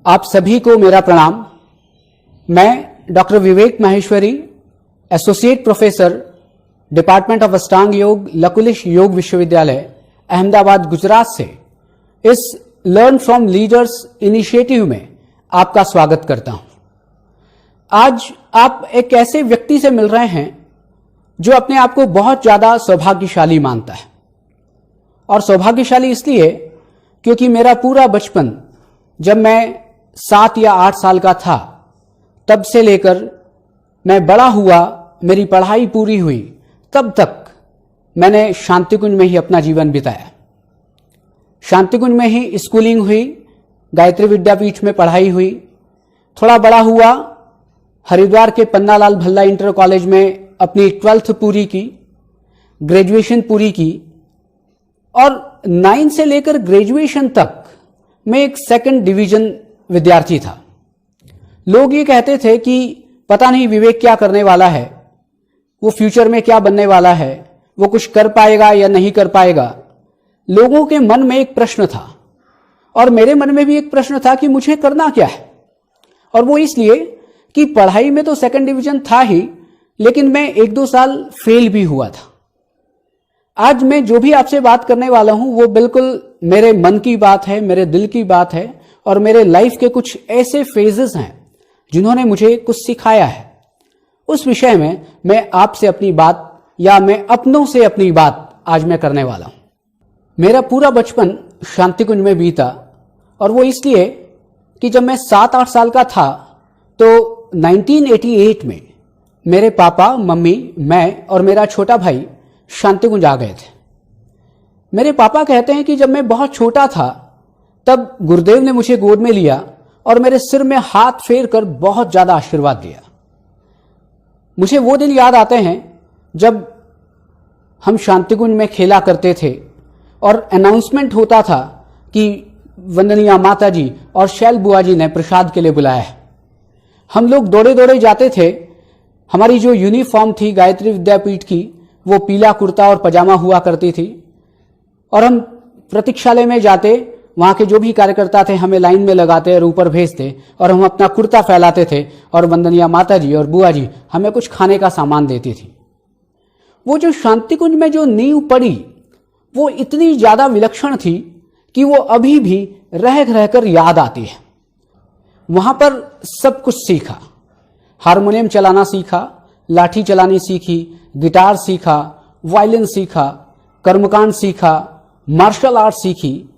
आप सभी को मेरा प्रणाम। मैं doctor Vivek Maheshwari, associate professor, department of अष्टांग योग, लकुलिश योग विश्वविद्यालय, अहमदाबाद, गुजरात से इस लर्न फ्रॉम लीडर्स इनिशिएटिव में आपका स्वागत करता हूं। आज आप एक ऐसे व्यक्ति से मिल रहे हैं जो अपने आप को बहुत ज्यादा सौभाग्यशाली मानता है, और सौभाग्यशाली इसलिए क्योंकि मेरा पूरा बचपन, जब मैं 7 या 8 साल का था, तब से लेकर मैं बड़ा हुआ, मेरी पढ़ाई पूरी हुई, तब तक मैंने शांतिकुंज में ही अपना जीवन बिताया। शांतिकुंज में ही स्कूलिंग हुई, गायत्री विद्यापीठ में पढ़ाई हुई। थोड़ा बड़ा हुआ, हरिद्वार के पन्नालाल भल्ला इंटर कॉलेज में अपनी 12th पूरी की, ग्रेजुएशन पूरी की, और 9 से लेकर ग्रेजुएशन तक मैं एक 2nd डिवीजन विद्यार्थी था। लोग ये कहते थे कि पता नहीं विवेक क्या करने वाला है, वो फ्यूचर में क्या बनने वाला है, वो कुछ कर पाएगा या नहीं कर पाएगा। लोगों के मन में एक प्रश्न था, और मेरे मन में भी एक प्रश्न था कि मुझे करना क्या है। और वो इसलिए कि पढ़ाई में तो 2nd डिवीजन था ही, लेकिन मैं 1-2 साल फेल भी हुआ था। आज मैं जो भी आपसे बात करने वाला हूं वो बिल्कुल मेरे मन की बात है, मेरे दिल की बात है, और मेरे लाइफ के कुछ ऐसे फेजेस हैं जिन्होंने मुझे कुछ सिखाया है। उस विषय में मैं आपसे अपनी बात, या मैं अपनों से अपनी बात आज मैं करने वाला हूं। मेरा पूरा बचपन शांतिकुंज में बीता, और वो इसलिए कि जब मैं 7-8 साल का था तो 1988 में मेरे पापा, मम्मी, मैं और मेरा छोटा भाई शांतिकुंज आ गए थे। मेरे पापा कहते हैं कि जब मैं बहुत छोटा था तब गुरुदेव ने मुझे गोद में लिया और मेरे सिर में हाथ फेर कर बहुत ज्यादा आशीर्वाद दिया। मुझे वो दिन याद आते हैं जब हम शांतिकुंज में खेला करते थे और अनाउंसमेंट होता था कि वंदनीय माता जी और शैल बुआ जी ने प्रसाद के लिए बुलाया है। हम लोग दौड़े दौड़े जाते थे। हमारी जो यूनिफॉर्म थी गायत्री विद्यापीठ की, वो पीला कुर्ता और पजामा हुआ करती थी, और हम प्रतीक्षालय में जाते, वहां के जो भी कार्यकर्ता थे हमें लाइन में लगाते और ऊपर भेजते, और हम अपना कुर्ता फैलाते थे, और वंदनीय माता जी और बुआ जी हमें कुछ खाने का सामान देती थी। वो जो शांतिकुंज में जो नींव पड़ी, वो इतनी ज्यादा विलक्षण थी कि वो अभी भी रह रहकर याद आती है। वहां पर सब कुछ सीखा। हारमोनियम चलाना सीखा, लाठी चलानी सीखी, गिटार सीखा, वायलिन सीखा, कर्मकांड सीखा, मार्शल आर्ट सीखी,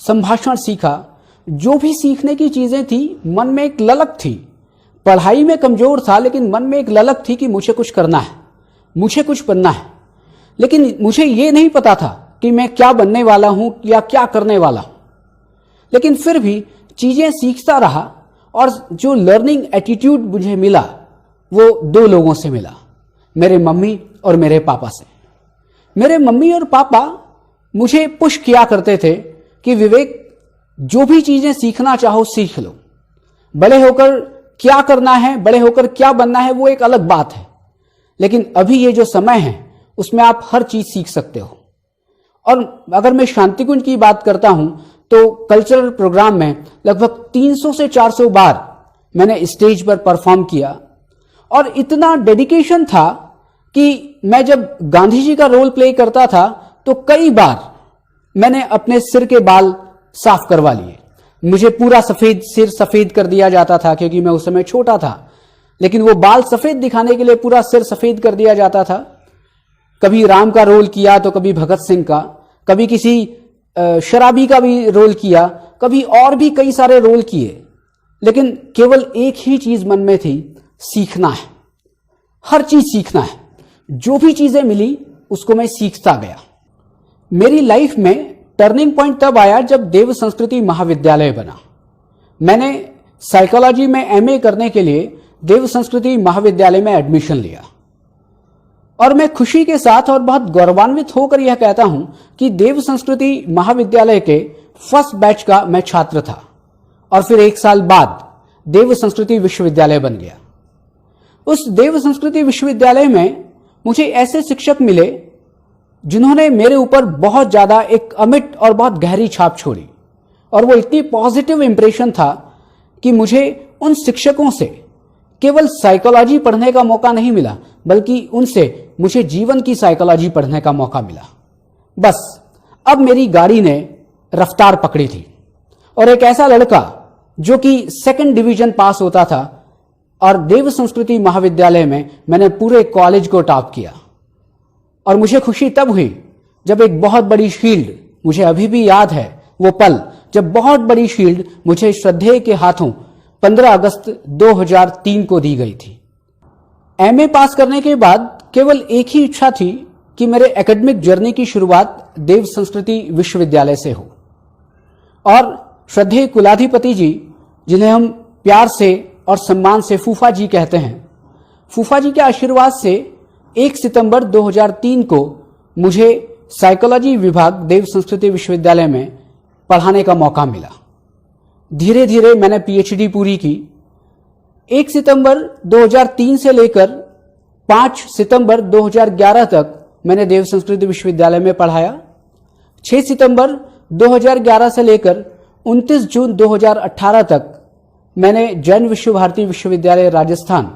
संभाषण सीखा। जो भी सीखने की चीजें थी, मन में एक ललक थी। पढ़ाई में कमजोर था, लेकिन मन में एक ललक थी कि मुझे कुछ करना है, मुझे कुछ बनना है। लेकिन मुझे ये नहीं पता था कि मैं क्या बनने वाला हूं या क्या करने वाला हूं। लेकिन फिर भी चीजें सीखता रहा, और जो लर्निंग एटीट्यूड मुझे मिला वो 2 लोगों से मिला, मेरे मम्मी और मेरे पापा से। मेरे मम्मी और पापा मुझे पुश किया करते थे कि विवेक, जो भी चीजें सीखना चाहो सीख लो। बड़े होकर क्या करना है, बड़े होकर क्या बनना है, वो एक अलग बात है, लेकिन अभी ये जो समय है उसमें आप हर चीज सीख सकते हो। और अगर मैं शांतिकुंज की बात करता हूं तो कल्चरल प्रोग्राम में लगभग 300 से 400 बार मैंने स्टेज पर परफॉर्म किया, और इतना डेडिकेशन था कि मैं जब गांधी जी का रोल प्ले करता था तो कई बार मैंने अपने सिर के बाल साफ करवा लिए। मुझे पूरा सिर सफेद कर दिया जाता था, क्योंकि मैं उस समय छोटा था, लेकिन वो बाल सफेद दिखाने के लिए पूरा सिर सफेद कर दिया जाता था। कभी राम का रोल किया तो कभी भगत सिंह का, कभी किसी शराबी का भी रोल किया, कभी और भी कई सारे रोल किए, लेकिन केवल एक ही चीज मन में थी, सीखना है, हर चीज सीखना है। जो भी चीजें मिली उसको मैं सीखता गया। मेरी लाइफ में टर्निंग पॉइंट तब आया जब देव संस्कृति महाविद्यालय बना। मैंने साइकोलॉजी में एमए करने के लिए देव संस्कृति महाविद्यालय में एडमिशन लिया, और मैं खुशी के साथ और बहुत गौरवान्वित होकर यह कहता हूं कि देव संस्कृति महाविद्यालय के फर्स्ट बैच का मैं छात्र था, और फिर 1 साल बाद देव संस्कृति विश्वविद्यालय बन गया। उस देव संस्कृति विश्वविद्यालय में मुझे ऐसे शिक्षक मिले जिन्होंने मेरे ऊपर बहुत ज्यादा एक अमिट और बहुत गहरी छाप छोड़ी, और वो इतनी पॉजिटिव इंप्रेशन था कि मुझे उन शिक्षकों से केवल साइकोलॉजी पढ़ने का मौका नहीं मिला, बल्कि उनसे मुझे जीवन की साइकोलॉजी पढ़ने का मौका मिला। बस अब मेरी गाड़ी ने रफ्तार पकड़ी थी और एक ऐसा लड़का जो कि 2nd डिवीजन पास होता था और देव संस्कृति महाविद्यालय में मैंने पूरे कॉलेज को टॉप किया। और मुझे खुशी तब हुई जब एक बहुत बड़ी शील्ड, मुझे अभी भी याद है वो पल जब बहुत बड़ी शील्ड मुझे श्रद्धेय के हाथों 15 अगस्त 2003 को दी गई थी। एमए पास करने के बाद केवल एक ही इच्छा थी कि मेरे एकेडमिक जर्नी की शुरुआत देव संस्कृति विश्वविद्यालय से हो। और श्रद्धेय कुलाधिपति जी, जिन्हें हम प्यार से और सम्मान से फूफा जी कहते हैं, फूफा जी के आशीर्वाद से 1 सितंबर 2003 को मुझे साइकोलॉजी विभाग देव संस्कृति विश्वविद्यालय में पढ़ाने का मौका मिला। धीरे धीरे मैंने पीएचडी पूरी की। 1 सितंबर 2003 से लेकर 5 सितंबर 2011 तक मैंने देव संस्कृति विश्वविद्यालय में पढ़ाया। 6 सितंबर 2011 से लेकर 29 जून 2018 तक मैंने जैन विश्व भारती विश्वविद्यालय राजस्थान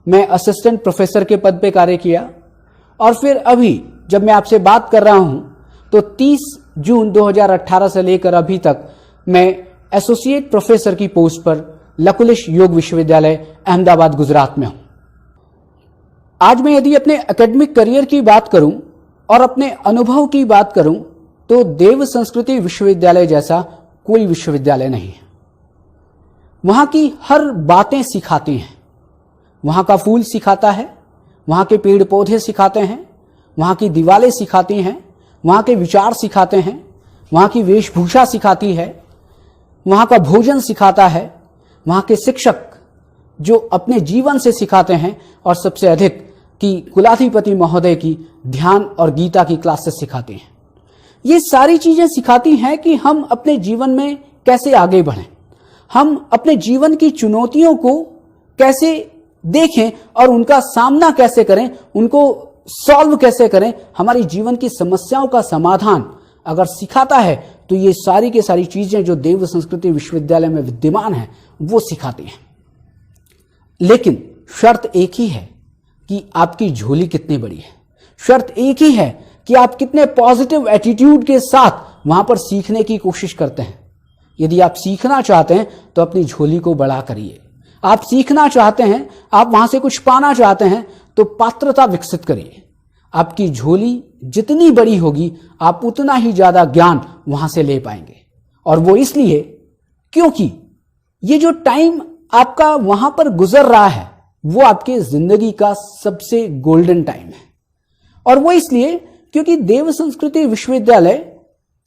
में असिस्टेंट प्रोफेसर के पद पे कार्य किया। और फिर अभी जब मैं आपसे बात कर रहा हूं तो 30 जून 2018 से लेकर अभी तक मैं एसोसिएट प्रोफेसर की पोस्ट पर लकुलिश योग विश्वविद्यालय अहमदाबाद गुजरात में हूं। आज मैं यदि अपने एकेडमिक करियर की बात करूं और अपने अनुभव की बात करूं तो देव संस्कृति विश्वविद्यालय जैसा कोई विश्वविद्यालय नहीं है। वहां की हर बातें सिखाती हैं। वहां का फूल सिखाता है, वहां के पेड़ पौधे सिखाते हैं, वहां की दीवारें सिखाती हैं, वहां के विचार सिखाते हैं, वहां की वेशभूषा सिखाती है, वहां का भोजन सिखाता है, वहां के शिक्षक जो अपने जीवन से सिखाते हैं, और सबसे अधिक कि कुलाधिपति महोदय की ध्यान और गीता की क्लासेस सिखाती हैं। ये सारी चीजें सिखाती हैं कि हम अपने जीवन में कैसे आगे बढ़ें, हम अपने जीवन की चुनौतियों को कैसे देखें और उनका सामना कैसे करें, उनको सॉल्व कैसे करें। हमारी जीवन की समस्याओं का समाधान अगर सिखाता है तो ये सारी की सारी चीजें जो देव संस्कृति विश्वविद्यालय में विद्यमान है वो सिखाती हैं। लेकिन शर्त एक ही है कि आपकी झोली कितनी बड़ी है। शर्त एक ही है कि आप कितने पॉजिटिव एटीट्यूड के साथ वहां पर सीखने की कोशिश करते हैं। यदि आप सीखना चाहते हैं तो अपनी झोली को बड़ा करिए। आप सीखना चाहते हैं, आप वहां से कुछ पाना चाहते हैं तो पात्रता विकसित करिए। आपकी झोली जितनी बड़ी होगी आप उतना ही ज्यादा ज्ञान वहां से ले पाएंगे। और वो इसलिए क्योंकि ये जो टाइम आपका वहां पर गुजर रहा है वो आपके जिंदगी का सबसे गोल्डन टाइम है। और वो इसलिए क्योंकि देव संस्कृति विश्वविद्यालय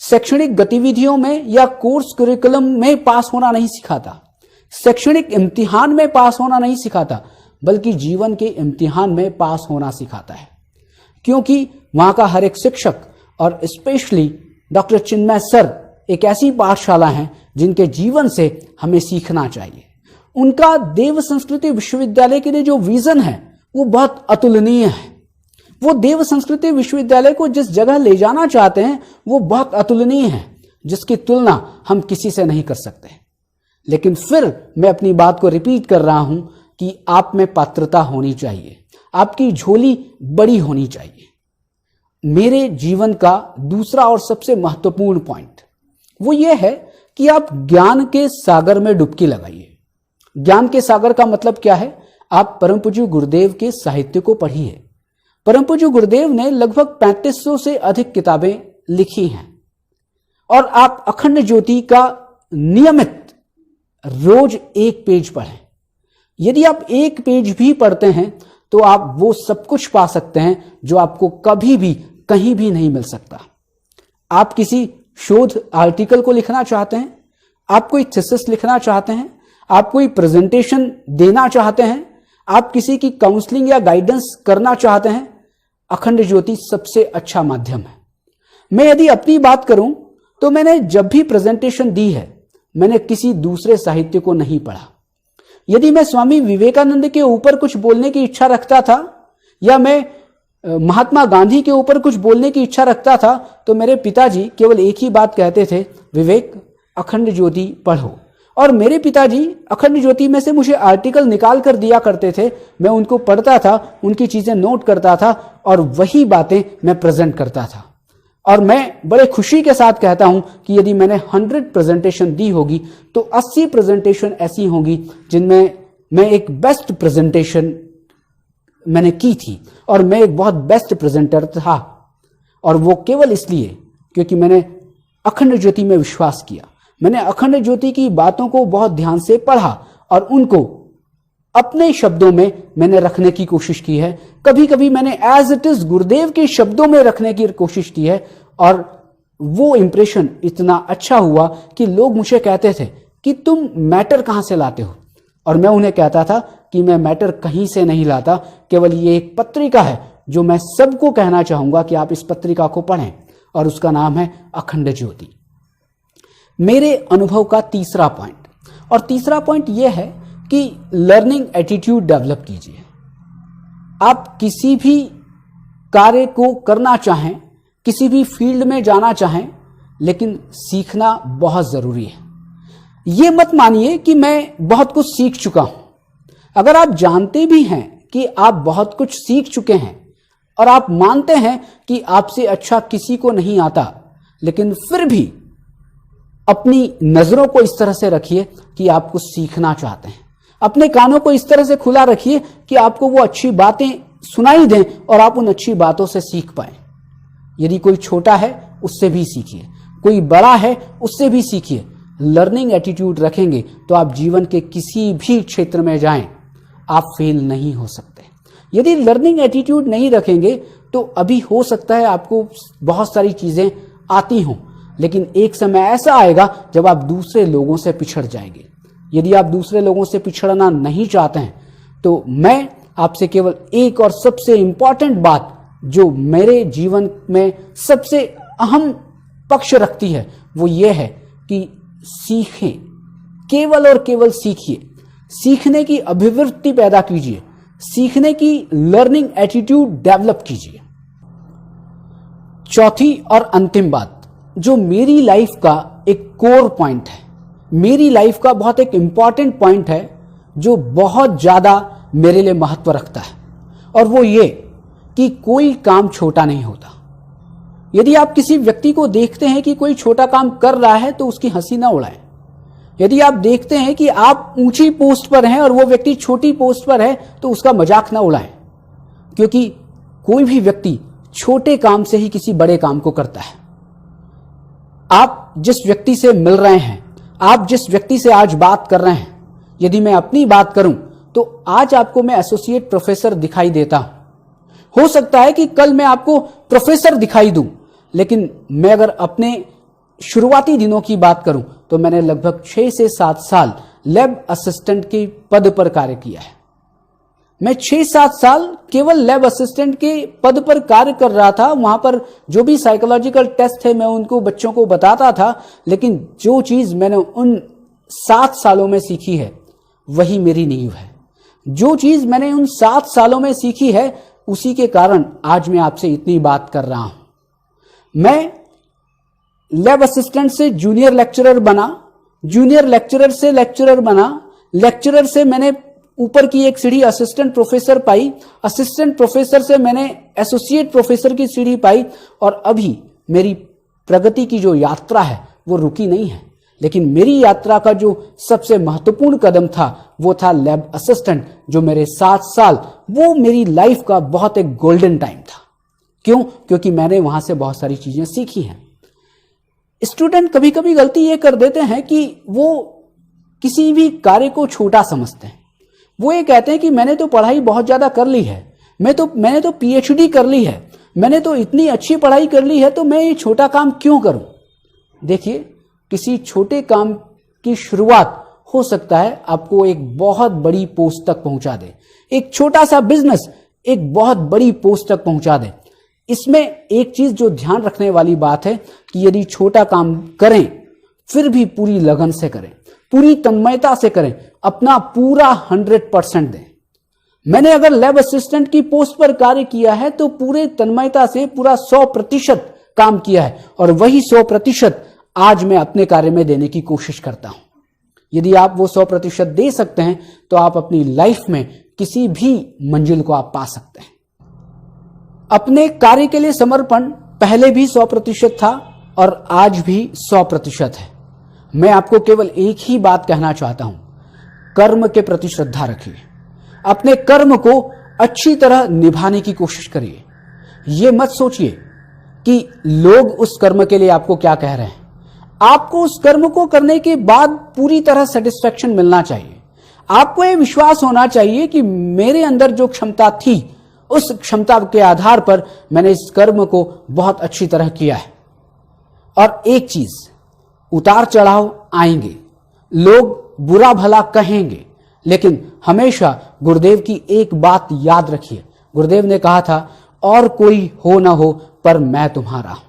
शैक्षणिक गतिविधियों में या कोर्स करिकुलम में पास होना नहीं सिखाता, शैक्षणिक इम्तिहान में पास होना नहीं सिखाता, बल्कि जीवन के इम्तिहान में पास होना सिखाता है। क्योंकि वहां का हर एक शिक्षक और स्पेशली डॉक्टर चिन्मय सर एक ऐसी पाठशाला है जिनके जीवन से हमें सीखना चाहिए। उनका देव संस्कृति विश्वविद्यालय के लिए जो विजन है वो बहुत अतुलनीय है। वो देव संस्कृति विश्वविद्यालय को जिस जगह ले जाना चाहते हैं वो बहुत अतुलनीय है, जिसकी तुलना हम किसी से नहीं कर सकते। लेकिन फिर मैं अपनी बात को रिपीट कर रहा हूं कि आप में पात्रता होनी चाहिए, आपकी झोली बड़ी होनी चाहिए। मेरे जीवन का दूसरा और सबसे महत्वपूर्ण पॉइंट वो ये है कि आप ज्ञान के सागर में डुबकी लगाइए। ज्ञान के सागर का मतलब क्या है? आप परम पूज्य गुरुदेव के साहित्य को पढ़िए। परम पूज्य गुरुदेव ने लगभग 3500 से अधिक किताबें लिखी हैं और आप अखंड ज्योति का नियमित रोज एक पेज पढ़ें। यदि आप एक पेज भी पढ़ते हैं तो आप वो सब कुछ पा सकते हैं जो आपको कभी भी कहीं भी नहीं मिल सकता। आप किसी शोध आर्टिकल को लिखना चाहते हैं, आप कोई थीसिस लिखना चाहते हैं, आप कोई प्रेजेंटेशन देना चाहते हैं, आप किसी की काउंसलिंग या गाइडेंस करना चाहते हैं, अखंड ज्योति सबसे अच्छा माध्यम है। मैं यदि अपनी बात करूं तो मैंने जब भी प्रेजेंटेशन दी है मैंने किसी दूसरे साहित्य को नहीं पढ़ा। यदि मैं स्वामी विवेकानंद के ऊपर कुछ बोलने की इच्छा रखता था या मैं महात्मा गांधी के ऊपर कुछ बोलने की इच्छा रखता था तो मेरे पिताजी केवल एक ही बात कहते थे, विवेक अखंड ज्योति पढ़ो। और मेरे पिताजी अखंड ज्योति में से मुझे आर्टिकल निकाल कर दिया करते थे, मैं उनको पढ़ता था, उनकी चीजें नोट करता था और वही बातें मैं प्रेजेंट करता था। और मैं बड़े खुशी के साथ कहता हूं कि यदि मैंने 100 प्रेजेंटेशन दी होगी तो 80 प्रेजेंटेशन ऐसी होंगी जिनमें मैं एक बेस्ट प्रेजेंटेशन मैंने की थी और मैं एक बहुत बेस्ट प्रेजेंटर था। और वो केवल इसलिए क्योंकि मैंने अखंड ज्योति में विश्वास किया, मैंने अखंड ज्योति की बातों को बहुत ध्यान से पढ़ा और उनको अपने शब्दों में मैंने रखने की कोशिश की है। कभी कभी मैंने एज इट इज गुरुदेव के शब्दों में रखने की कोशिश की है और वो इंप्रेशन इतना अच्छा हुआ कि लोग मुझे कहते थे कि तुम मैटर कहां से लाते हो, और मैं उन्हें कहता था कि मैं मैटर कहीं से नहीं लाता, केवल ये एक पत्रिका है जो मैं सबको कहना चाहूंगा कि आप इस पत्रिका को पढ़ें, और उसका नाम है अखंड ज्योति। मेरे अनुभव का तीसरा पॉइंट, और तीसरा पॉइंट यह है कि लर्निंग एटीट्यूड डेवलप कीजिए। आप किसी भी कार्य को करना चाहें, किसी भी फील्ड में जाना चाहें, लेकिन सीखना बहुत जरूरी है। यह मत मानिए कि मैं बहुत कुछ सीख चुका हूं। अगर आप जानते भी हैं कि आप बहुत कुछ सीख चुके हैं और आप मानते हैं कि आपसे अच्छा किसी को नहीं आता, लेकिन फिर भी अपनी नजरों को इस तरह से रखिए कि आप कुछ सीखना चाहते हैं। अपने कानों को इस तरह से खुला रखिए कि आपको वो अच्छी बातें सुनाई दें और आप उन अच्छी बातों से सीख पाए। यदि कोई छोटा है उससे भी सीखिए, कोई बड़ा है उससे भी सीखिए। लर्निंग एटीट्यूड रखेंगे तो आप जीवन के किसी भी क्षेत्र में जाएं, आप फेल नहीं हो सकते। यदि लर्निंग एटीट्यूड नहीं रखेंगे तो अभी हो सकता है आपको बहुत सारी चीजें आती हों, लेकिन एक समय ऐसा आएगा जब आप दूसरे लोगों से पिछड़ जाएंगे। यदि आप दूसरे लोगों से पिछड़ना नहीं चाहते हैं तो मैं आपसे केवल एक और सबसे इंपॉर्टेंट बात जो मेरे जीवन में सबसे अहम पक्ष रखती है वो ये है कि सीखें, केवल और केवल सीखिए। सीखने की अभिवृत्ति पैदा कीजिए, सीखने की लर्निंग एटीट्यूड डेवलप कीजिए। चौथी और अंतिम बात जो मेरी लाइफ का एक कोर पॉइंट है, मेरी लाइफ का बहुत एक इंपॉर्टेंट पॉइंट है जो बहुत ज्यादा मेरे लिए महत्व रखता है, और वो ये कि कोई काम छोटा नहीं होता। यदि आप किसी व्यक्ति को देखते हैं कि कोई छोटा काम कर रहा है तो उसकी हंसी ना उड़ाएं। यदि आप देखते हैं कि आप ऊंची पोस्ट पर हैं और वो व्यक्ति छोटी पोस्ट पर है तो उसका मजाक ना उड़ाएं, क्योंकि कोई भी व्यक्ति छोटे काम से ही किसी बड़े काम को करता है। आप जिस व्यक्ति से मिल रहे हैं, आप जिस व्यक्ति से आज बात कर रहे हैं, यदि मैं अपनी बात करूं तो आज आपको मैं एसोसिएट प्रोफेसर दिखाई देता हूं। हो सकता है कि कल मैं आपको प्रोफेसर दिखाई दूं, लेकिन मैं अगर अपने शुरुआती दिनों की बात करूं तो मैंने लगभग 6 से 7 साल लैब असिस्टेंट के पद पर कार्य किया है। मैं 6-7 साल केवल लैब असिस्टेंट के पद पर कार्य कर रहा था। वहां पर जो भी साइकोलॉजिकल टेस्ट थे मैं उनको बच्चों को बताता था, लेकिन जो चीज मैंने उन 7 सालों में सीखी है वही मेरी नींव है। जो चीज मैंने उन 7 सालों में सीखी है उसी के कारण आज मैं आपसे इतनी बात कर रहा हूं। मैं लैब असिस्टेंट से जूनियर लेक्चरर बना, जूनियर लेक्चरर से लेक्चरर बना, लेक्चरर से मैंने ऊपर की एक सीढ़ी असिस्टेंट प्रोफेसर पाई, असिस्टेंट प्रोफेसर से मैंने एसोसिएट प्रोफेसर की सीढ़ी पाई, और अभी मेरी प्रगति की जो यात्रा है वो रुकी नहीं है। लेकिन मेरी यात्रा का जो सबसे महत्वपूर्ण कदम था वो था लैब असिस्टेंट, जो मेरे 7 साल, वो मेरी लाइफ का बहुत एक गोल्डन टाइम था। क्यों? क्योंकि मैंने वहां से बहुत सारी चीजें सीखी हैं। स्टूडेंट कभी कभी गलती ये कर देते हैं कि वो किसी भी कार्य को छोटा समझते हैं। वो ये कहते हैं कि मैंने तो पढ़ाई बहुत ज्यादा कर ली है, मैंने तो पीएचडी कर ली है, मैंने तो इतनी अच्छी पढ़ाई कर ली है, तो मैं ये छोटा काम क्यों करूं। देखिए, किसी छोटे काम की शुरुआत हो सकता है आपको एक बहुत बड़ी पोस्ट तक पहुंचा दे। एक छोटा सा बिजनेस एक बहुत बड़ी पोस्ट तक पहुंचा दे। इसमें एक चीज जो ध्यान रखने वाली बात है कि यदि छोटा काम करें फिर भी पूरी लगन से करें, पूरी तन्मयता से करें, अपना पूरा 100% दें। मैंने अगर लैब असिस्टेंट की पोस्ट पर कार्य किया है तो पूरे तन्मयता से पूरा 100% काम किया है, और वही 100% आज मैं अपने कार्य में देने की कोशिश करता हूं। यदि आप वो 100% दे सकते हैं तो आप अपनी लाइफ में किसी भी मंजिल को आप पा सकते हैं। अपने कार्य के लिए समर्पण पहले भी 100% था और आज भी 100% है। मैं आपको केवल एक ही बात कहना चाहता हूं, कर्म के प्रति श्रद्धा रखिए, अपने कर्म को अच्छी तरह निभाने की कोशिश करिए। ये मत सोचिए कि लोग उस कर्म के लिए आपको क्या कह रहे हैं। आपको उस कर्म को करने के बाद पूरी तरह सेटिस्फैक्शन मिलना चाहिए। आपको यह विश्वास होना चाहिए कि मेरे अंदर जो क्षमता थी उस क्षमता के आधार पर मैंने इस कर्म को बहुत अच्छी तरह किया है। और एक चीज, उतार चढ़ाव आएंगे, लोग बुरा भला कहेंगे, लेकिन हमेशा गुरुदेव की एक बात याद रखिए। गुरुदेव ने कहा था, और कोई हो ना हो पर मैं तुम्हारा हूं।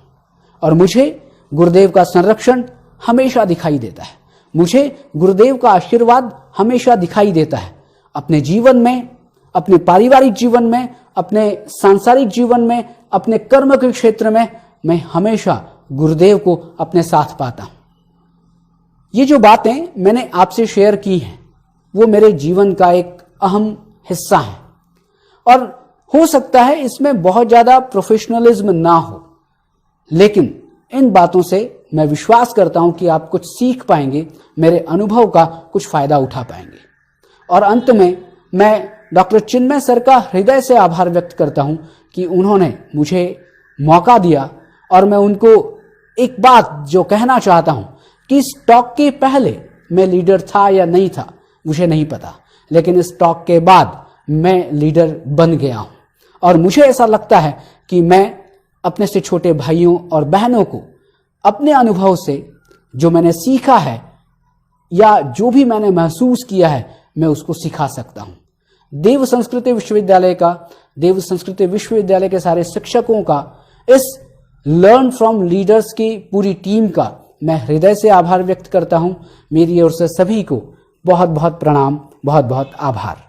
और मुझे गुरुदेव का संरक्षण हमेशा दिखाई देता है, मुझे गुरुदेव का आशीर्वाद हमेशा दिखाई देता है। अपने जीवन में, अपने पारिवारिक जीवन में, अपने सांसारिक जीवन में, अपने कर्म के क्षेत्र में मैं हमेशा गुरुदेव को अपने साथ पाता हूं। ये जो बातें मैंने आपसे शेयर की हैं वो मेरे जीवन का एक अहम हिस्सा है और हो सकता है इसमें बहुत ज्यादा प्रोफेशनलिज्म ना हो, लेकिन इन बातों से मैं विश्वास करता हूं कि आप कुछ सीख पाएंगे, मेरे अनुभव का कुछ फायदा उठा पाएंगे। और अंत में मैं डॉक्टर चिन्मय सर का हृदय से आभार व्यक्त करता हूं कि उन्होंने मुझे मौका दिया। और मैं उनको एक बात जो कहना चाहता हूं कि इस टॉक के पहले मैं लीडर था या नहीं था मुझे नहीं पता, लेकिन इस टॉक के बाद मैं लीडर बन गया हूं। और मुझे ऐसा लगता है कि मैं अपने से छोटे भाइयों और बहनों को अपने अनुभव से जो मैंने सीखा है या जो भी मैंने महसूस किया है मैं उसको सिखा सकता हूं। देव संस्कृत विश्वविद्यालय का, देव संस्कृत विश्वविद्यालय के सारे शिक्षकों का, इस लर्न फ्रॉम लीडर्स की पूरी टीम का मैं हृदय से आभार व्यक्त करता हूं। मेरी ओर से सभी को बहुत बहुत प्रणाम, बहुत बहुत आभार।